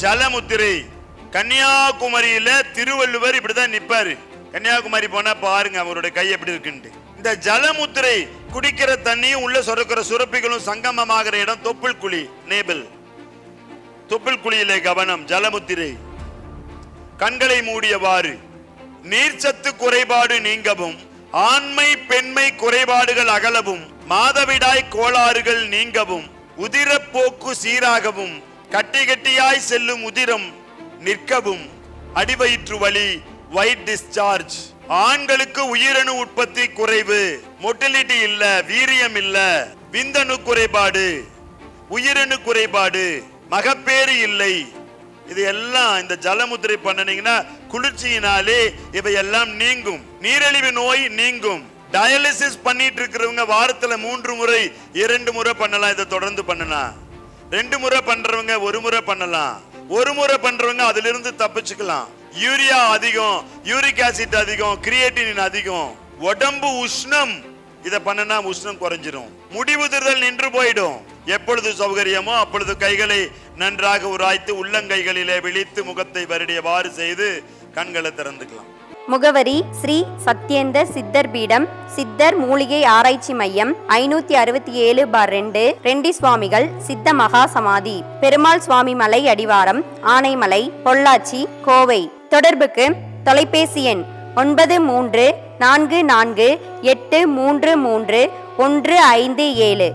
ஜலமுத்திரை. கன்னியாகுமரியில திருவள்ளுவர் இப்படிதான் நிப்பாரு. கன்னியாகுமரி போனா பாருங்க அவருடைய கை எப்படி இருக்குன்னு. இந்த ஜலமுத்திரை குடிக்கிற தண்ணியும் உள்ள சுரக்கிற சுரப்பிகளும் சங்கமமாகிற இடம் தொப்புள் குழி, நேபிள். தொப்புள் குழியிலே கவனம். ஜலமுத்திரை. கண்களை மூடியவாறு நீர்ச்சத்து குறைபாடு நீங்கவும், ஆண்மை பெண்மை குறைபாடுகள் அகலவும், மாதவிடாய் கோளாறுகள் நீங்கவும், உதிரப்போக்கு சீராகவும், கட்டி கட்டியாய் செல்லும் உதிரம் நிற்கவும், அடிவயிற்று வலி, ஒயிட் டிஸ்சார்ஜ். ஆண்களுக்கு உயிரணு உற்பத்தி குறைவு, மொட்டிலிட்டி இல்ல, வீரியம் இல்ல, விந்தணு குறைபாடு, உயிரணு குறைபாடு, மகப்பேறு இல்லை. இது எல்லாம் இந்த ஜலமுத்திரை பண்ணனீங்கன்னா குளிர்ச்சியினாலே இவையெல்லாம் நீங்கும். நீரிழிவு நோய் நீங்கும். டயாலிசிஸ் பண்ணிட்டு இருக்கிறவங்க வாரத்துல 3 முறை 2 முறை பண்ணலாம். இதை தொடர்ந்து பண்ணலாம். 2 முறை பண்றவங்க 1 முறை பண்ணலாம். 1 முறை பண்றவங்க அதுல இருந்து தப்பிச்சுக்கலாம். யூரியா அதிகம், யூரிக் ஆசிட் அதிகம், கிரியேட்டினின் அதிகம், உடம்பு உஷ்ணம். இதை பண்ணனா உஷ்ணம் குறைஞ்சிரும். முடிவுதிர்தல் நின்று போயிடும். எப்பொழுது சௌகரியமோ அப்பொழுது கைகளை நன்றாக உராய்த்து உள்ளங்கைகளிலே விழித்து முகத்தை வருடியவாறு செய்து கண்களை திறந்துக்கலாம். முகவரி: ஸ்ரீ சத்யேந்தர் சித்தர் பீடம், சித்தர் மூலிகை ஆராய்ச்சி மையம், 567/2, ரெண்டி சுவாமிகள் சித்த மகா சமாதி, பெருமாள் சுவாமி மலை அடிவாரம், ஆனைமலை, பொள்ளாச்சி, கோவை. தொடர்புக்கு தொலைபேசி எண் 9344833157.